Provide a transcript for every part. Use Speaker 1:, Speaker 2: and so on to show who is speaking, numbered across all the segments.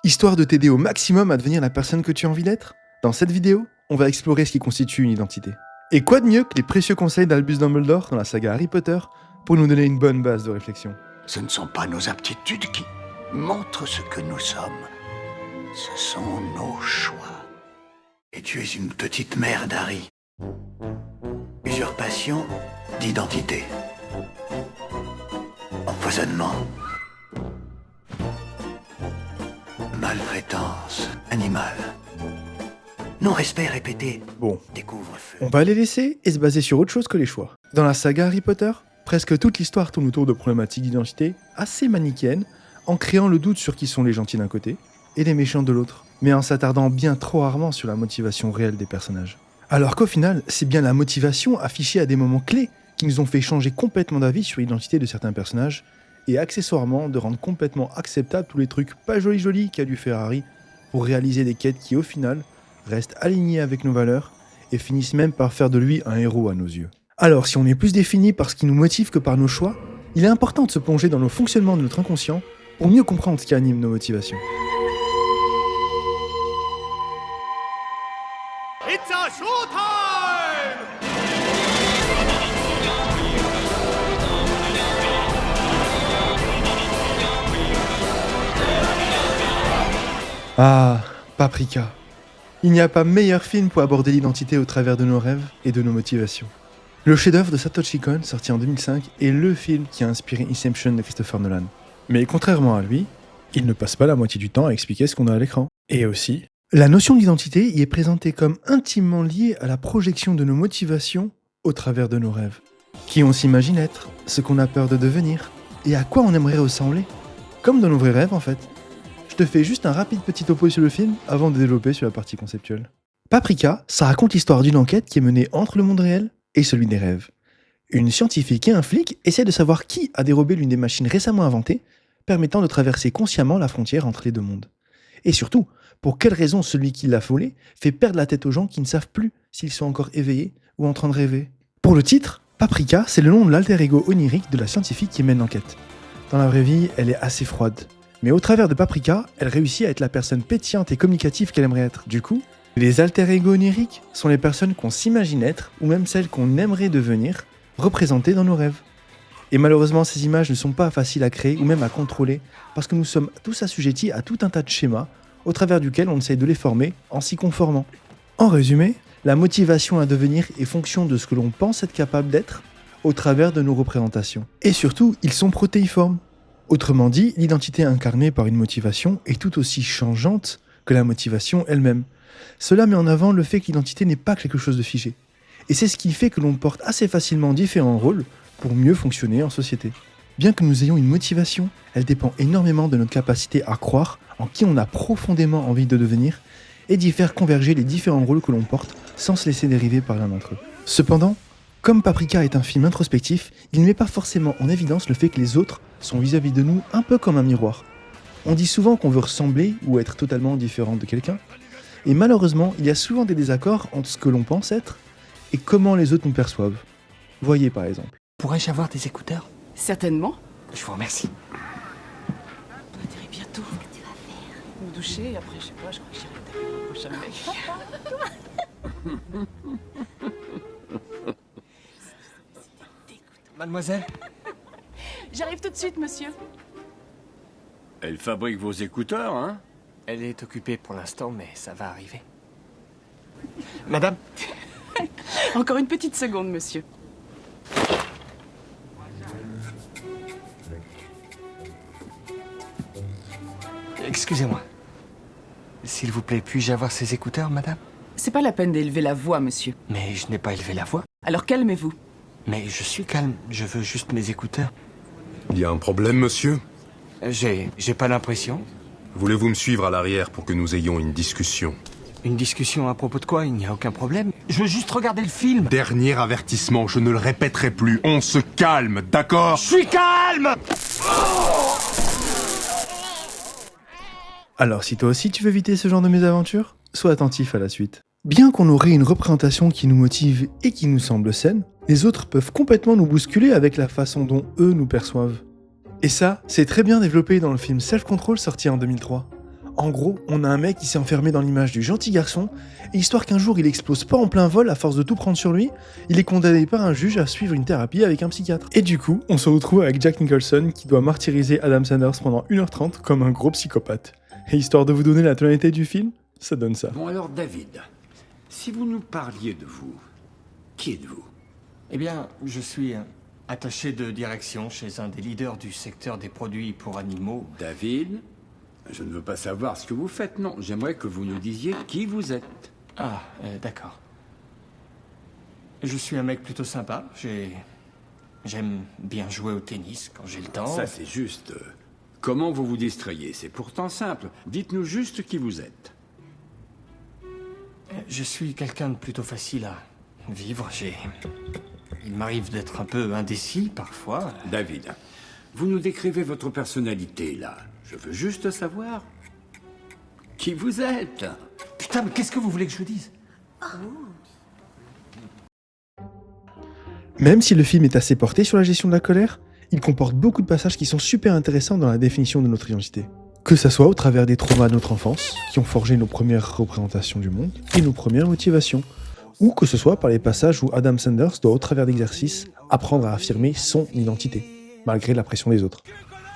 Speaker 1: Histoire de t'aider au maximum à devenir la personne que tu as envie d'être, dans cette vidéo, on va explorer ce qui constitue une identité. Et quoi de mieux que les précieux conseils d'Albus Dumbledore dans la saga Harry Potter pour nous donner une bonne base de réflexion.
Speaker 2: Ce ne sont pas nos aptitudes qui montrent ce que nous sommes. Ce sont nos choix. Et tu es une petite merde, Harry. Usurpation d'identité. Empoisonnement. Maltraitance animale. Non-respect répété.
Speaker 1: Bon,
Speaker 2: Découvre-feu.
Speaker 1: on va les laisser et se baser sur autre chose que les choix. Dans la saga Harry Potter, presque toute l'histoire tourne autour de problématiques d'identité assez manichéennes, en créant le doute sur qui sont les gentils d'un côté et les méchants de l'autre, mais en s'attardant bien trop rarement sur la motivation réelle des personnages. Alors qu'au final, c'est bien la motivation affichée à des moments clés qui nous ont fait changer complètement d'avis sur l'identité de certains personnages, et accessoirement de rendre complètement acceptables tous les trucs pas jolis qu'a dû faire Harry pour réaliser des quêtes qui au final restent alignées avec nos valeurs et finissent même par faire de lui un héros à nos yeux. Alors si on est plus défini par ce qui nous motive que par nos choix, il est important de se plonger dans le fonctionnement de notre inconscient pour mieux comprendre ce qui anime nos motivations.
Speaker 3: It's a showtime!
Speaker 1: Ah, Paprika. Il n'y a pas meilleur film pour aborder l'identité au travers de nos rêves et de nos motivations. Le chef-d'œuvre de Satoshi Kon, sorti en 2005, est le film qui a inspiré Inception de Christopher Nolan. Mais contrairement à lui, il ne passe pas la moitié du temps à expliquer ce qu'on a à l'écran. Et aussi, la notion d'identité y est présentée comme intimement liée à la projection de nos motivations au travers de nos rêves. Qui on s'imagine être, ce qu'on a peur de devenir, et à quoi on aimerait ressembler. Comme dans nos vrais rêves en fait. Je te fais juste un rapide petit topo sur le film avant de développer sur la partie conceptuelle. Paprika, ça raconte l'histoire d'une enquête qui est menée entre le monde réel et celui des rêves. Une scientifique et un flic essaient de savoir qui a dérobé l'une des machines récemment inventées, permettant de traverser consciemment la frontière entre les deux mondes. Et surtout, pour quelle raison celui qui l'a volée fait perdre la tête aux gens qui ne savent plus s'ils sont encore éveillés ou en train de rêver. Pour le titre, Paprika, c'est le nom de l'alter ego onirique de la scientifique qui mène l'enquête. Dans la vraie vie, elle est assez froide. Mais au travers de Paprika, elle réussit à être la personne pétillante et communicative qu'elle aimerait être. Du coup, les alter ego oniriques sont les personnes qu'on s'imagine être, ou même celles qu'on aimerait devenir, représentées dans nos rêves. Et malheureusement, ces images ne sont pas faciles à créer ou même à contrôler, parce que nous sommes tous assujettis à tout un tas de schémas, au travers duquel on essaye de les former en s'y conformant. En résumé, la motivation à devenir est fonction de ce que l'on pense être capable d'être, au travers de nos représentations. Et surtout, ils sont protéiformes. Autrement dit, l'identité incarnée par une motivation est tout aussi changeante que la motivation elle-même. Cela met en avant le fait que l'identité n'est pas quelque chose de figé. Et c'est ce qui fait que l'on porte assez facilement différents rôles pour mieux fonctionner en société. Bien que nous ayons une motivation, elle dépend énormément de notre capacité à croire en qui on a profondément envie de devenir et d'y faire converger les différents rôles que l'on porte sans se laisser dériver par l'un d'entre eux. Cependant, comme Paprika est un film introspectif, il ne met pas forcément en évidence le fait que les autres sont vis-à-vis de nous un peu comme un miroir. On dit souvent qu'on veut ressembler ou être totalement différent de quelqu'un, et malheureusement, il y a souvent des désaccords entre ce que l'on pense être et comment les autres nous perçoivent. Voyez par exemple.
Speaker 4: Pourrais-je avoir des écouteurs?
Speaker 5: Certainement.
Speaker 4: Je vous remercie.
Speaker 5: On va tirer bientôt. Qu'est-ce que tu vas faire? Me doucher et après, je sais pas, je crois que j'irai taper le prochain mec.
Speaker 4: Mademoiselle?
Speaker 5: J'arrive tout de suite, monsieur.
Speaker 3: Elle fabrique vos écouteurs, hein?
Speaker 4: Elle est occupée pour l'instant, mais ça va arriver. Madame?
Speaker 5: Encore une petite seconde, monsieur.
Speaker 4: Excusez-moi. S'il vous plaît, puis-je avoir ces écouteurs, madame?
Speaker 5: C'est pas la peine d'élever la voix, monsieur.
Speaker 4: Mais je n'ai pas élevé la voix.
Speaker 5: Alors calmez-vous.
Speaker 4: Mais je suis calme, je veux juste mes écouteurs.
Speaker 6: Il y a un problème, monsieur?
Speaker 4: J'ai pas l'impression.
Speaker 6: Voulez-vous me suivre à l'arrière pour que nous ayons une discussion?
Speaker 4: Une discussion à propos de quoi? Il n'y a aucun problème. Je veux juste regarder le film.
Speaker 6: Dernier avertissement, je ne le répéterai plus. On se calme, d'accord?
Speaker 4: Je suis calme!
Speaker 1: Alors si toi aussi tu veux éviter ce genre de mésaventures, sois attentif à la suite. Bien qu'on aurait une représentation qui nous motive et qui nous semble saine, les autres peuvent complètement nous bousculer avec la façon dont eux nous perçoivent. Et ça, c'est très bien développé dans le film Self Control sorti en 2003. En gros, on a un mec qui s'est enfermé dans l'image du gentil garçon, et histoire qu'un jour il explose pas en plein vol à force de tout prendre sur lui, il est condamné par un juge à suivre une thérapie avec un psychiatre. Et du coup, on se retrouve avec Jack Nicholson qui doit martyriser Adam Sanders pendant 1h30 comme un gros psychopathe. Et histoire de vous donner la tonalité du film, ça donne ça.
Speaker 3: Bon alors, David, si vous nous parliez de vous, qui êtes-vous?
Speaker 4: Eh bien, je suis attaché de direction chez un des leaders du secteur des produits pour animaux.
Speaker 3: David, je ne veux pas savoir ce que vous faites, non. J'aimerais que vous nous disiez qui vous êtes.
Speaker 4: Ah, d'accord. Je suis un mec plutôt sympa. J'aime bien jouer au tennis quand j'ai le temps.
Speaker 3: Ça, c'est juste. Comment vous vous distrayez? C'est pourtant simple. Dites-nous juste qui vous êtes.
Speaker 4: Je suis quelqu'un de plutôt facile à vivre. Il m'arrive d'être un peu indécis parfois.
Speaker 3: David, vous nous décrivez votre personnalité, là. Je veux juste savoir qui vous êtes.
Speaker 4: Putain, mais qu'est-ce que vous voulez que je vous dise?
Speaker 1: Même si le film est assez porté sur la gestion de la colère, il comporte beaucoup de passages qui sont super intéressants dans la définition de notre identité. Que ça soit au travers des traumas de notre enfance, qui ont forgé nos premières représentations du monde et nos premières motivations, ou que ce soit par les passages où Adam Sanders doit, au travers d'exercices, apprendre à affirmer son identité, malgré la pression des autres.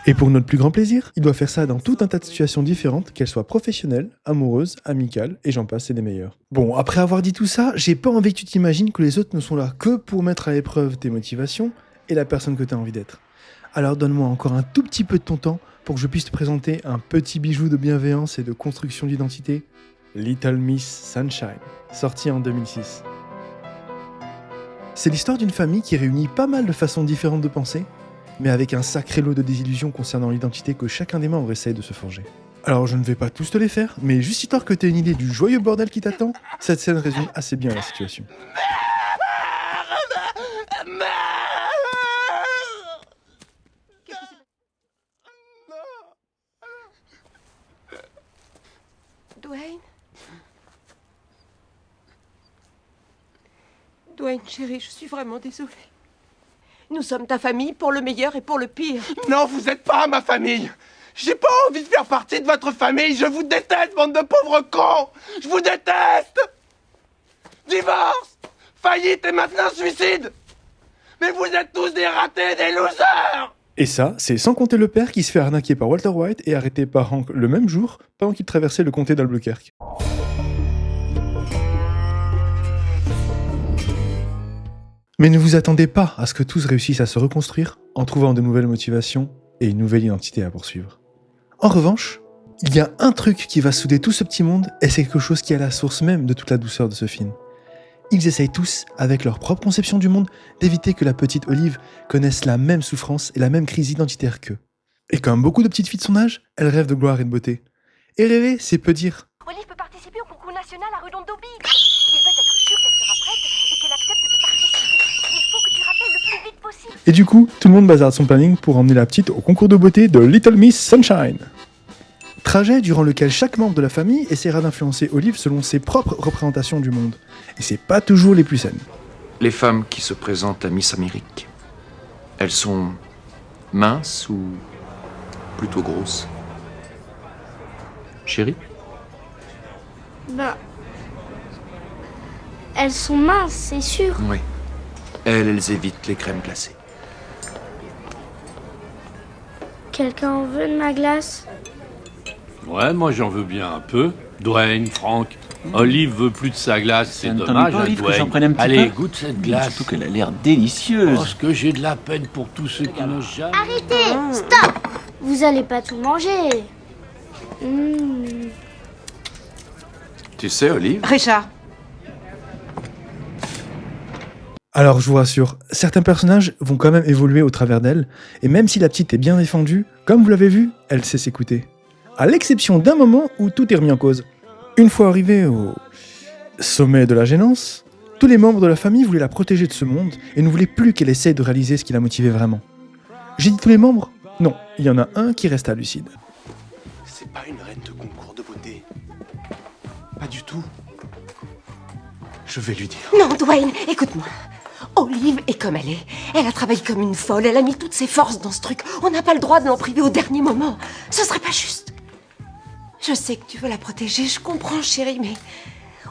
Speaker 1: Et pour notre plus grand plaisir, il doit faire ça dans tout un tas de situations différentes, qu'elles soient professionnelles, amoureuses, amicales, et j'en passe, c'est des meilleures. Bon, après avoir dit tout ça, j'ai pas envie que tu t'imagines que les autres ne sont là que pour mettre à l'épreuve tes motivations et la personne que tu as envie d'être. Alors donne-moi encore un tout petit peu de ton temps pour que je puisse te présenter un petit bijou de bienveillance et de construction d'identité, Little Miss Sunshine, sorti en 2006. C'est l'histoire d'une famille qui réunit pas mal de façons différentes de penser, mais avec un sacré lot de désillusions concernant l'identité que chacun des membres essaye de se forger. Alors je ne vais pas tous te les faire, mais juste histoire que tu aies une idée du joyeux bordel qui t'attend, cette scène résume assez bien la situation.
Speaker 7: Dwayne, chérie, je suis vraiment désolée. Nous sommes ta famille pour le meilleur et pour le pire.
Speaker 8: Non, vous êtes pas ma famille. J'ai pas envie de faire partie de votre famille. Je vous déteste, bande de pauvres cons. Je vous déteste. Divorce, faillite et maintenant suicide. Mais vous êtes tous des ratés, des losers.
Speaker 1: Et ça, c'est sans compter le père qui se fait arnaquer par Walter White et arrêté par Hank le même jour pendant qu'il traversait le comté d'Albuquerque. Mais ne vous attendez pas à ce que tous réussissent à se reconstruire en trouvant de nouvelles motivations et une nouvelle identité à poursuivre. En revanche, il y a un truc qui va souder tout ce petit monde et c'est quelque chose qui est à la source même de toute la douceur de ce film. Ils essayent tous, avec leur propre conception du monde, d'éviter que la petite Olive connaisse la même souffrance et la même crise identitaire qu'eux. Et comme beaucoup de petites filles de son âge, elle rêve de gloire et de beauté. Et rêver, c'est peu dire.
Speaker 9: Olive peut participer au concours national à Redondo Beach. Il va être sûr qu'elle sera prête et qu'elle accepte de participer. Il faut que tu rappelles le plus vite possible.
Speaker 1: Et du coup, tout le monde bazarde son planning pour emmener la petite au concours de beauté de Little Miss Sunshine. Trajet durant lequel chaque membre de la famille essaiera d'influencer Olive selon ses propres représentations du monde. Et c'est pas toujours les plus saines.
Speaker 10: Les femmes qui se présentent à Miss Amérique, elles sont minces ou plutôt grosses? Chérie?
Speaker 9: Bah... Elles sont minces, c'est sûr.
Speaker 10: Oui. Elles évitent les crèmes glacées.
Speaker 9: Quelqu'un en veut de ma glace?
Speaker 11: Ouais, moi j'en veux bien un peu. Dwayne, Franck, Olive veut plus de sa glace, c'est dommage, hein, Dwayne. Allez, goûte cette glace.
Speaker 12: Surtout qu'elle a l'air délicieuse.
Speaker 11: Parce que j'ai de la peine pour tous ceux qui n'ont jamais...
Speaker 9: Arrêtez! Stop! Vous allez pas tout manger.
Speaker 10: Tu sais, Olive?
Speaker 7: Richard.
Speaker 1: Alors je vous rassure, certains personnages vont quand même évoluer au travers d'elle, et même si la petite est bien défendue, comme vous l'avez vu, elle sait s'écouter. À l'exception d'un moment où tout est remis en cause. Une fois arrivée au sommet de la gênance, tous les membres de la famille voulaient la protéger de ce monde et ne voulaient plus qu'elle essaie de réaliser ce qui la motivait vraiment. J'ai dit tous les membres? Non, il y en a un qui resta lucide.
Speaker 8: C'est pas une reine de concours de beauté. Pas du tout. Je vais lui dire.
Speaker 7: Non, Dwayne, écoute-moi. Olive est comme elle est. Elle a travaillé comme une folle. Elle a mis toutes ses forces dans ce truc. On n'a pas le droit de l'en priver au dernier moment. Ce serait pas juste. Je sais que tu veux la protéger, je comprends, chérie, mais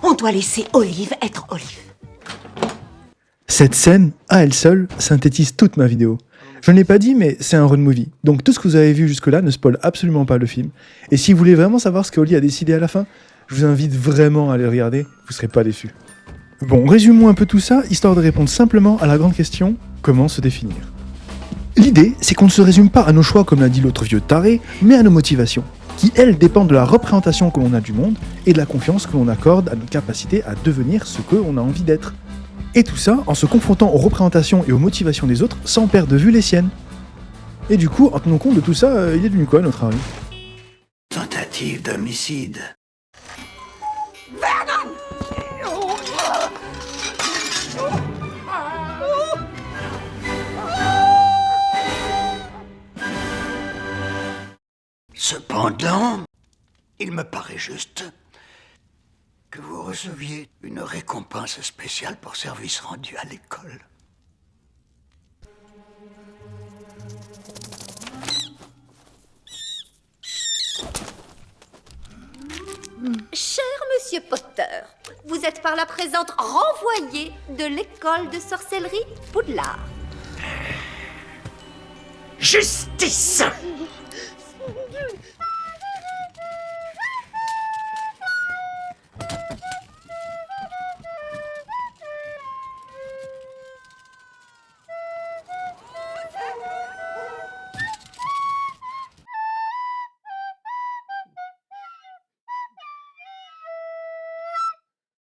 Speaker 7: on doit laisser Olive être Olive.
Speaker 1: Cette scène, à elle seule, synthétise toute ma vidéo. Je ne l'ai pas dit, mais c'est un road movie. Donc tout ce que vous avez vu jusque-là ne spoil absolument pas le film. Et si vous voulez vraiment savoir ce qu'Oli a décidé à la fin, je vous invite vraiment à aller le regarder, vous ne serez pas déçus. Bon, résumons un peu tout ça, histoire de répondre simplement à la grande question, comment se définir ? L'idée, c'est qu'on ne se résume pas à nos choix comme l'a dit l'autre vieux taré, mais à nos motivations, qui elles dépendent de la représentation que l'on a du monde et de la confiance que l'on accorde à notre capacité à devenir ce que l'on a envie d'être. Et tout ça en se confrontant aux représentations et aux motivations des autres sans perdre de vue les siennes. Et du coup, en tenant compte de tout ça, il est devenu quoi notre Harry ?
Speaker 2: Tentative d'homicide.
Speaker 8: Vernon!
Speaker 2: Cependant, il me paraît juste que vous receviez une récompense spéciale pour service rendu à l'école.
Speaker 9: Cher Monsieur Potter, vous êtes par la présente renvoyé de l'école de sorcellerie Poudlard.
Speaker 7: Justice!